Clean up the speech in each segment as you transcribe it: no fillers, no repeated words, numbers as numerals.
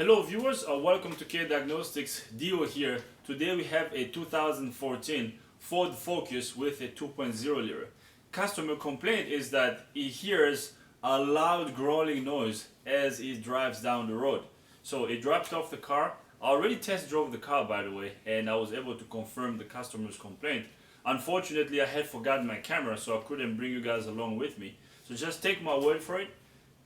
Hello viewers, welcome to K Diagnostics. Dio here. Today we have a 2014 Ford Focus with a 2.0 liter. Customer complaint is that he hears a loud growling noise as he drives down the road. So he dropped off the car. I already test drove the car, by the way, and I was able to confirm the customer's complaint. Unfortunately, I had forgotten my camera, so I couldn't bring you guys along with me. So just take my word for it.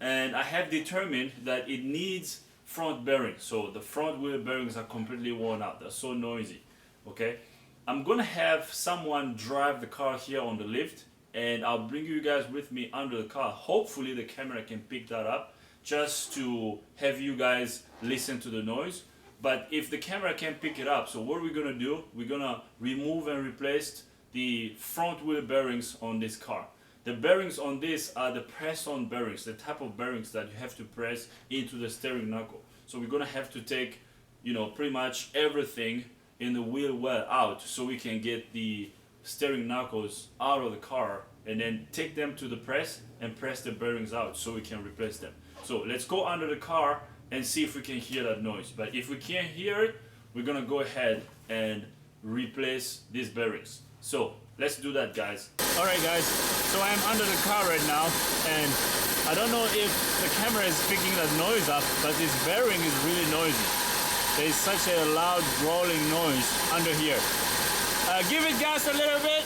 And I have determined that it needs front bearings. So the front wheel bearings are completely worn out. They're so noisy. Okay, I'm gonna have someone drive the car here on the lift, and I'll bring you guys with me under the car. Hopefully the camera can pick that up, just to have you guys listen to the noise. But if the camera can't pick it up, so what we're gonna do, we're gonna remove and replace the front wheel bearings on this car. The bearings on this are the press-on bearings, the type of bearings that you have to press into the steering knuckle. So we're gonna have to take, pretty much everything in the wheel well out, so we can get the steering knuckles out of the car, and then take them to the press and press the bearings out so we can replace them. So let's go under the car and see if we can hear that noise. But if we can't hear it, we're gonna go ahead and replace these bearings. So let's do that, guys. Alright guys, so I'm under the car right now, and I don't know if the camera is picking that noise up, but this bearing is really noisy. There is such a loud growling noise under here. Give it gas a little bit.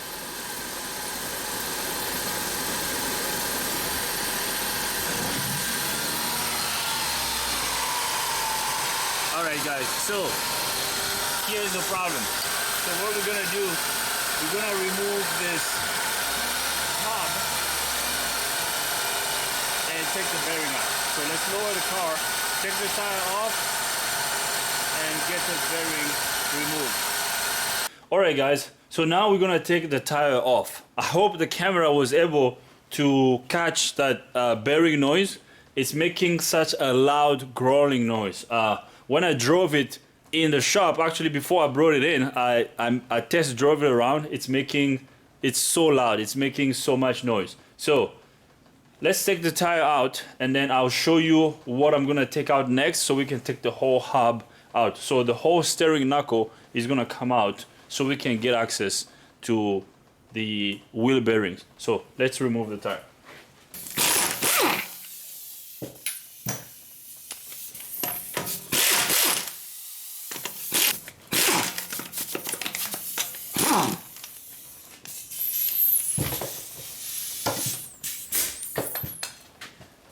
Alright guys, so here's the problem. So what we're gonna do, we're gonna remove this hub and take the bearing out. So let's lower the car, take the tire off, and get the bearing removed. Alright guys, so now we're gonna take the tire off. I hope the camera was able to catch that bearing noise. It's making such a loud growling noise. When I drove it in the shop, actually before I brought it in, I test drove it around. It's so loud, it's making so much noise. So let's take the tire out, and then I'll show you what I'm gonna take out next, so we can take the whole hub out. So the whole steering knuckle is gonna come out, so we can get access to the wheel bearings. So let's remove the tire.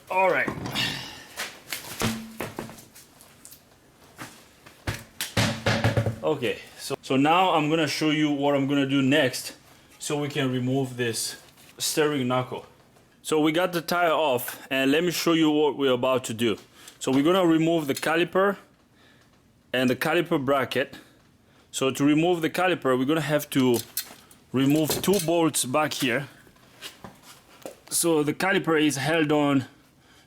All right. Okay, so now I'm gonna show you what I'm gonna do next, so we can remove this steering knuckle. So we got the tire off, and let me show you what we're about to do. So we're gonna remove the caliper and the caliper bracket. So to remove the caliper, we're gonna have to remove two bolts back here. So the caliper is held on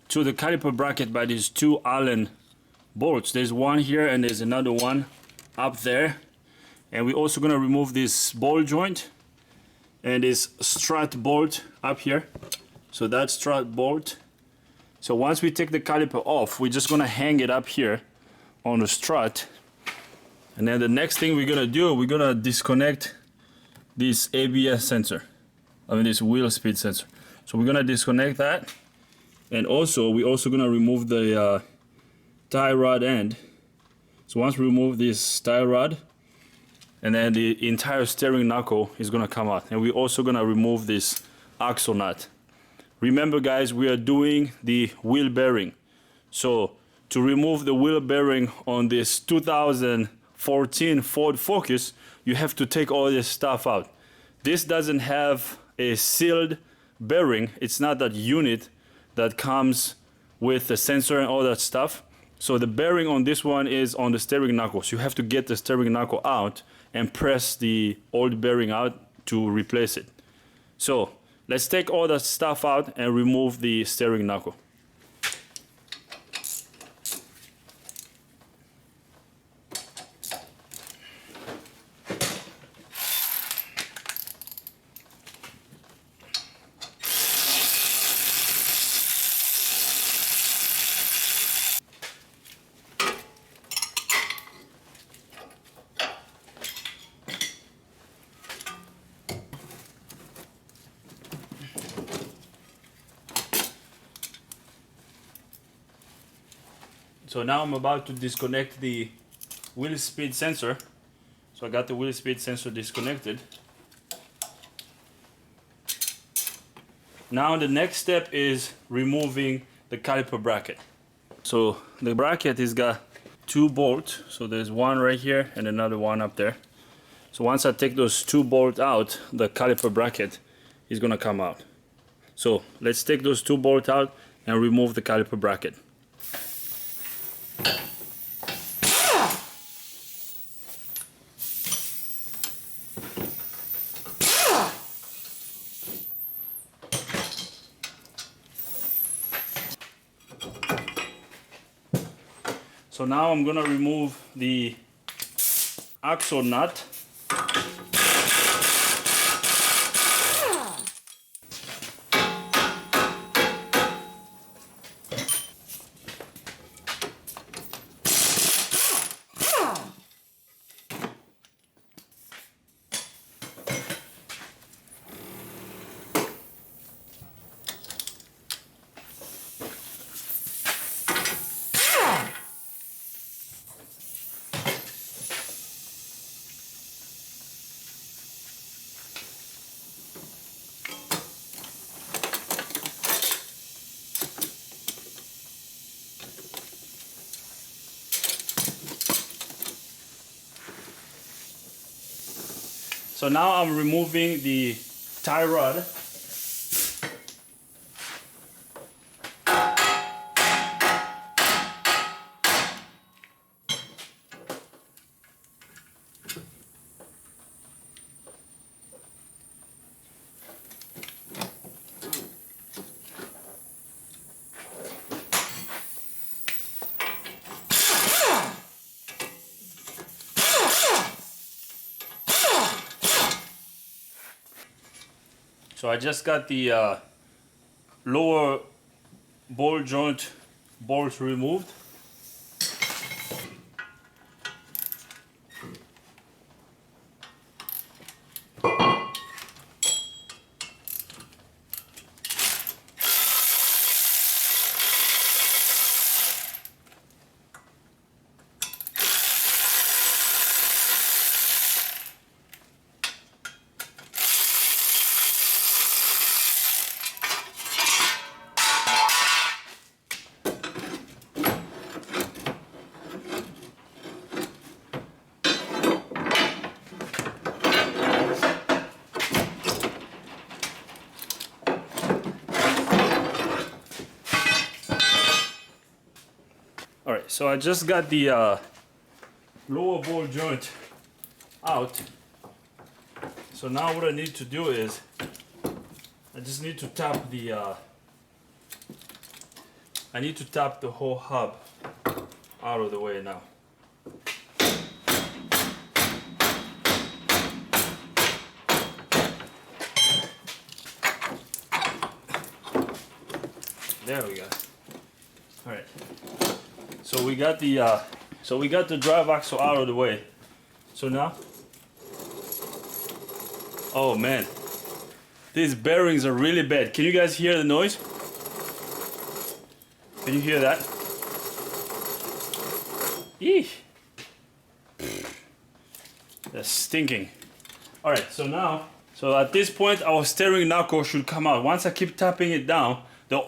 to the caliper bracket by these two Allen bolts. There's one here and there's another one up there. And we're also gonna remove this ball joint and this strut bolt up here. So that strut bolt. So once we take the caliper off, we're just gonna hang it up here on the strut. And then the next thing we're gonna do, we're gonna disconnect this ABS sensor. This wheel speed sensor. So we're gonna disconnect that. And also, we're also gonna remove the tie rod end. So once we remove this tie rod, and then the entire steering knuckle is gonna come out. And we're also gonna remove this axle nut. Remember guys, we are doing the wheel bearing. So to remove the wheel bearing on this 2014 Ford Focus, you have to take all this stuff out. This doesn't have a sealed bearing. It's not that unit that comes with the sensor and all that stuff. So the bearing on this one is on the steering knuckle. So you have to get the steering knuckle out and press the old bearing out to replace it. So let's take all that stuff out and remove the steering knuckle. So now I'm about to disconnect the wheel speed sensor. So I got the wheel speed sensor disconnected. Now the next step is removing the caliper bracket. So the bracket has got 2 bolts. So there's one right here and another one up there. So once I take those 2 bolts out, the caliper bracket is gonna come out. So let's take those 2 bolts out and remove the caliper bracket. So now I'm gonna remove the axle nut. So now I'm removing the tie rod. So I just got the lower ball joint bolts removed. Alright, so I just got the lower ball joint out. So now what I need to do is I just need to tap the I need to tap the whole hub out of the way now. There we go. All right. So we got the drive axle out of the way. So now, oh man, these bearings are really bad. Can you guys hear the noise? Can you hear that? Eesh. That's stinking. All right, so now, so at this point, our steering knuckle should come out. Once I keep tapping it down, the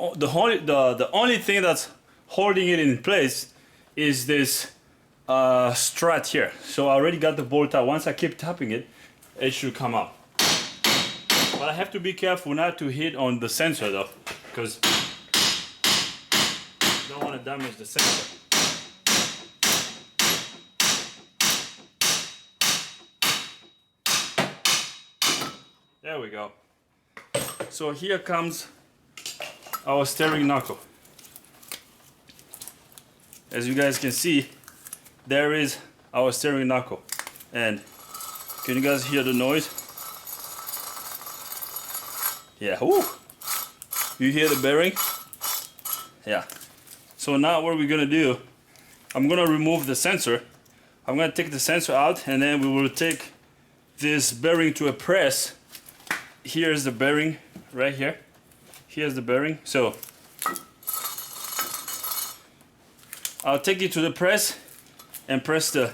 only thing that's holding it in place is this strut here. So I already got the bolt out. Once I keep tapping it, it should come out. But I have to be careful not to hit on the sensor though, because I don't want to damage the sensor. There we go. So here comes our steering knuckle. As you guys can see, there is our steering knuckle. And can you guys hear the noise? Yeah, whoo! You hear the bearing? Yeah. So now what we're gonna do, I'm gonna remove the sensor. I'm gonna take the sensor out and then we will take this bearing to a press. Here's the bearing right here. Here's the bearing. So I'll take it to the press and press the,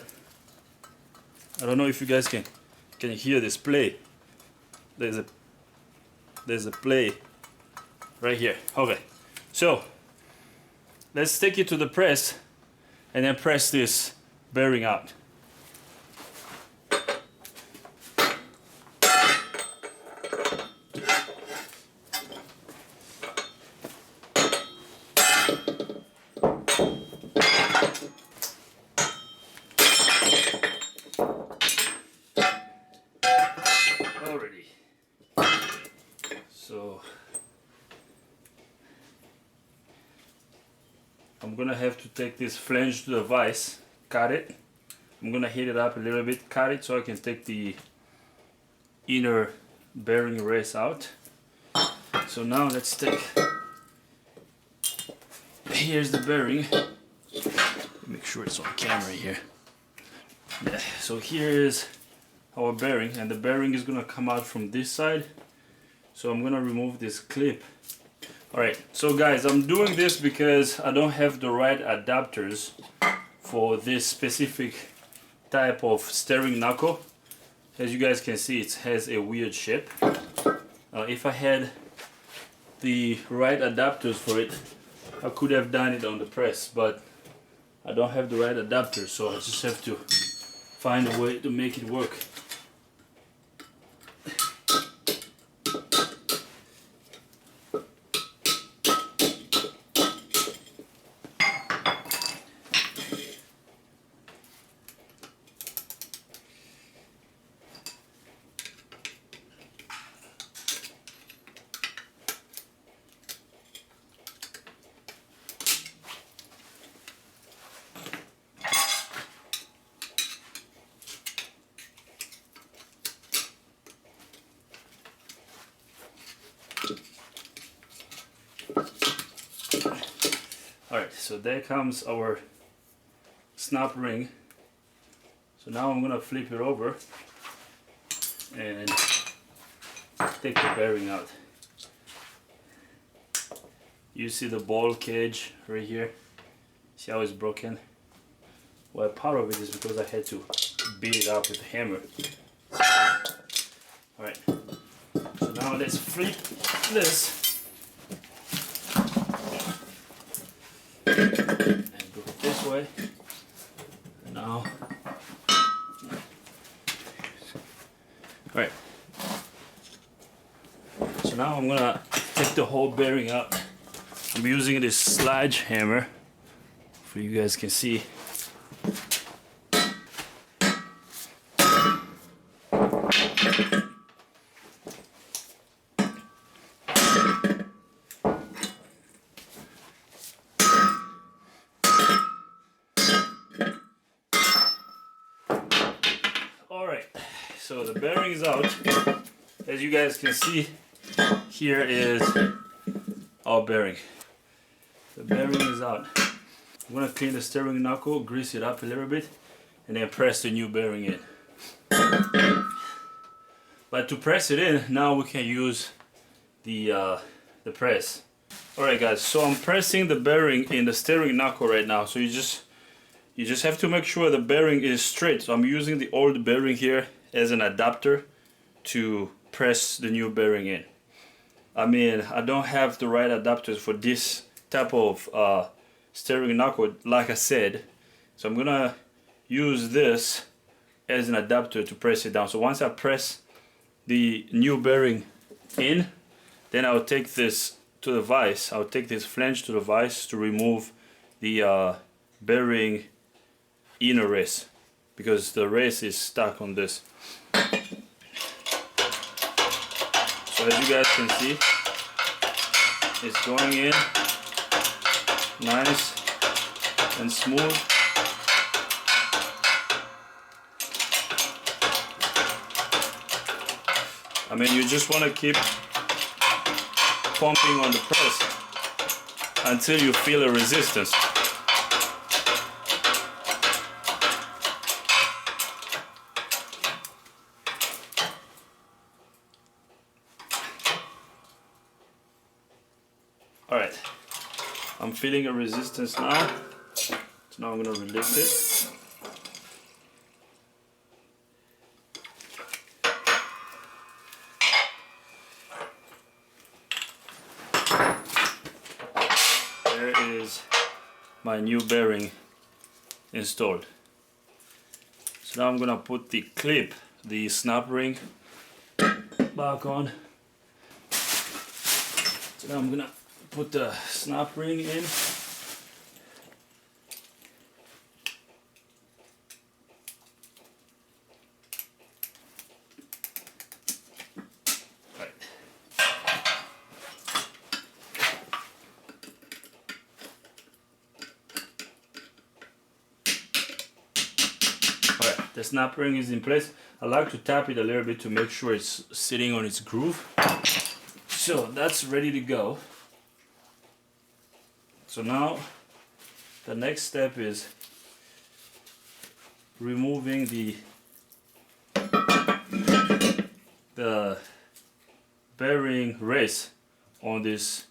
I don't know if you guys can hear this play. There's a play right here. Okay, so let's take it to the press and then press this bearing out. So I'm gonna have to take this flange to the vise, cut it. I'm gonna heat it up a little bit, cut it so I can take the inner bearing race out. So now let's take, here's the bearing. Make sure it's on camera here. Yeah, so here is our bearing, and the bearing is gonna come out from this side. So I'm gonna remove this clip. Alright, so guys, I'm doing this because I don't have the right adapters for this specific type of steering knuckle. As you guys can see, it has a weird shape. If I had the right adapters for it, I could have done it on the press, but I don't have the right adapter, so I just have to find a way to make it work. Alright, so there comes our snap ring. So now I'm gonna flip it over and take the bearing out. You see the ball cage right here? See how it's broken? Well, part of it is because I had to beat it up with a hammer. Alright, so now let's flip this and do it this way. Now, alright, so now I'm gonna take the whole bearing out. I'm using this sledgehammer, for you guys can see. Alright, so the bearing is out. As you guys can see, here is our bearing. The bearing is out. I'm gonna clean the steering knuckle, grease it up a little bit, and then press the new bearing in. But to press it in, now we can use the press. Alright guys, so I'm pressing the bearing in the steering knuckle right now. So you just have to make sure the bearing is straight. So I'm using the old bearing here as an adapter to press the new bearing in. I mean, I don't have the right adapters for this type of steering knuckle, like I said. So I'm gonna use this as an adapter to press it down. So once I press the new bearing in, then I'll take this to the vise. I'll take this flange to the vise to remove the bearing inner race, because the race is stuck on this. So as you guys can see, it's going in nice and smooth. I mean, you just want to keep pumping on the press until you feel a resistance. Alright, I'm feeling a resistance now. So now I'm gonna release it. There is my new bearing installed. So now I'm gonna put the clip, the snap ring, back on. So now I'm gonna put the snap ring in. Right. Alright, the snap ring is in place. I like to tap it a little bit to make sure it's sitting on its groove. So that's ready to go. So now the next step is removing the bearing race on this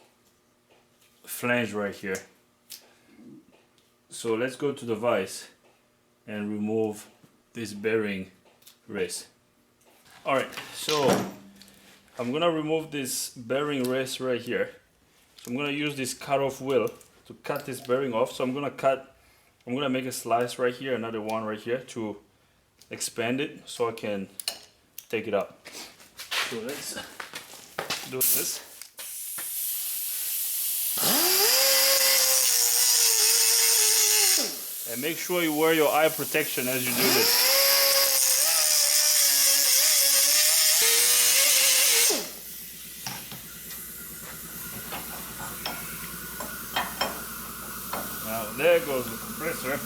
flange right here. So let's go to the vise and remove this bearing race. Alright, so I'm gonna remove this bearing race right here. So I'm gonna use this cut-off wheel to cut this bearing off. So I'm gonna make a slice right here, another one right here to expand it so I can take it out. So let's do this. And make sure you wear your eye protection as you do this. Now there goes the compressor.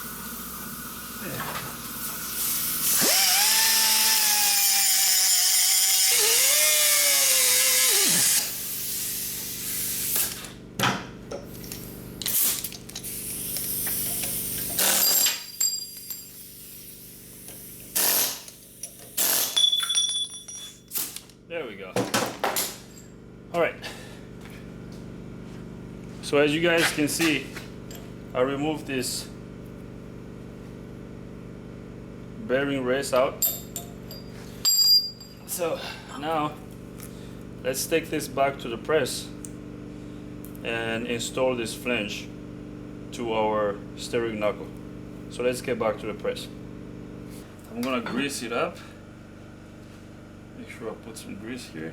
There we go. All right. So as you guys can see, I removed this bearing race out. So now let's take this back to the press and install this flange to our steering knuckle. So let's get back to the press. I'm gonna grease it up. Make sure I put some grease here.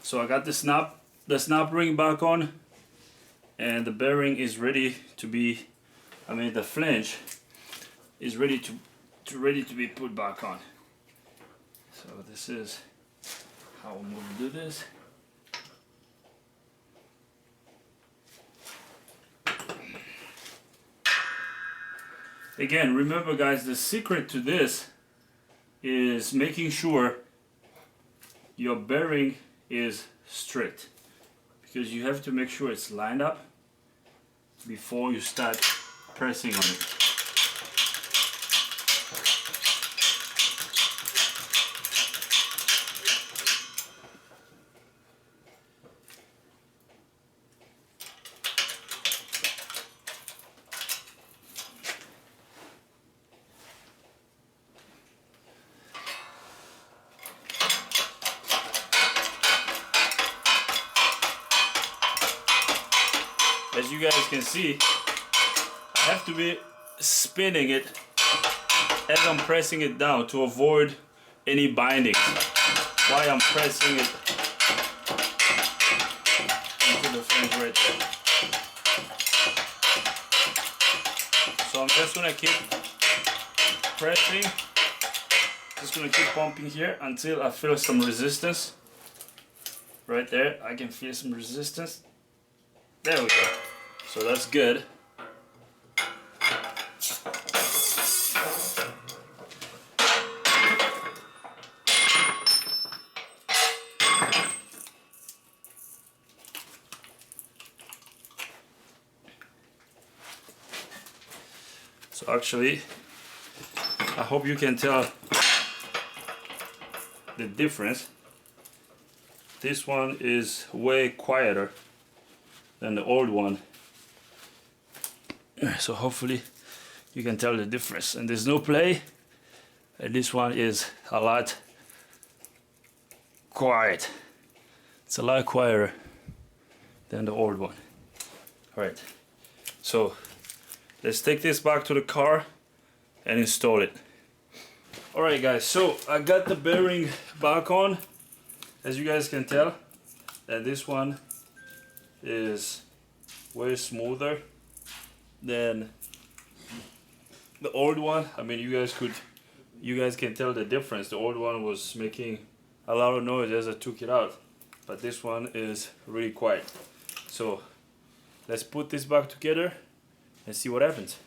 So I got the snap ring back on, and the bearing is ready to be, the flange is ready to be put back on. So this is how I'm going to do this. Again, remember guys, the secret to this is making sure your bearing is straight, because you have to make sure it's lined up before you start pressing on it. As you guys can see, I have to be spinning it as I'm pressing it down to avoid any bindings while I'm pressing it into the flange right there. So I'm just gonna keep pressing, just gonna keep pumping here until I feel some resistance. Right there, I can feel some resistance. There we go. So that's good. actually, I hope you can tell the difference. This one is way quieter than the old one. So hopefully you can tell the difference. And there's no play. And this one is a lot quiet. It's a lot quieter than the old one. All right. So let's take this back to the car and install it. All right, guys. So I got the bearing back on. As you guys can tell, that this one is way smoother than the old one. I mean, you guys can tell the difference. The old one was making a lot of noise as I took it out, but this one is really quiet. So let's put this back together and see what happens.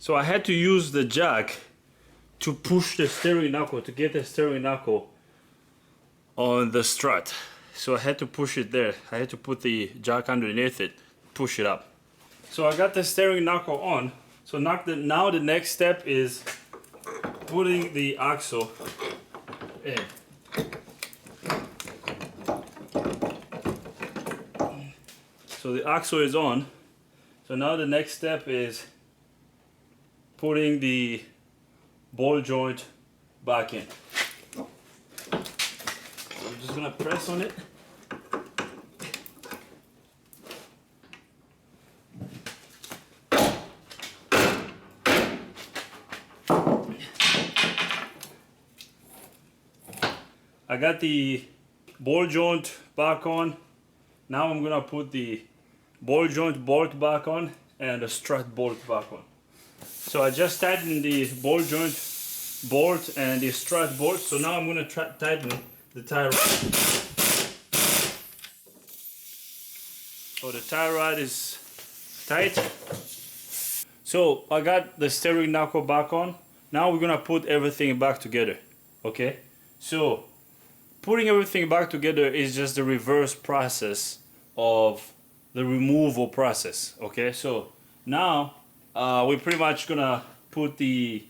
So I had to use the jack to push the steering knuckle, to get the steering knuckle on the strut. So I had to push it there. I had to put the jack underneath it, push it up. So I got the steering knuckle on. So now the next step is putting the axle in. So the axle is on. So now the next step is putting the ball joint back in. I'm just gonna press on it. I got the ball joint back on. Now I'm gonna put the ball joint bolt back on and the strut bolt back on. So I just tightened the ball joint bolt and the strut bolt. So now I'm going to tighten the tie rod. So the tie rod is tight. So I got the steering knuckle back on. Now we're going to put everything back together. Okay? So putting everything back together is just the reverse process of the removal process. Okay? So now we're pretty much gonna put the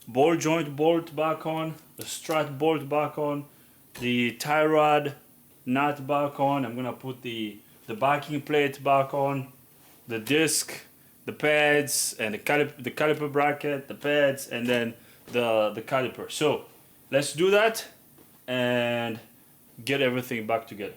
ball joint bolt back on, the strut bolt back on, the tie rod nut back on. I'm gonna put the backing plate back on, the disc, the pads, and the caliper bracket, the pads, and then the caliper. So let's do that and get everything back together.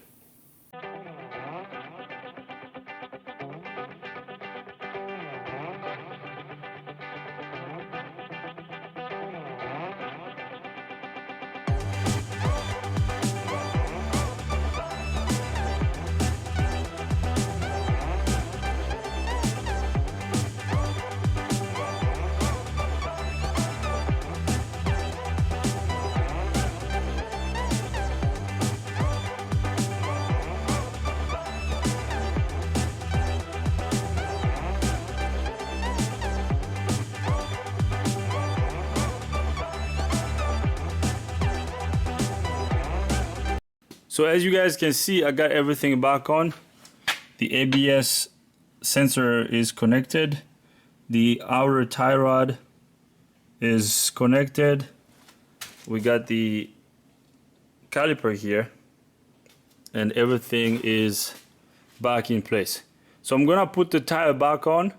So as you guys can see, I got everything back on. The ABS sensor is connected. The outer tie rod is connected. We got the caliper here and everything is back in place. So I'm gonna put the tire back on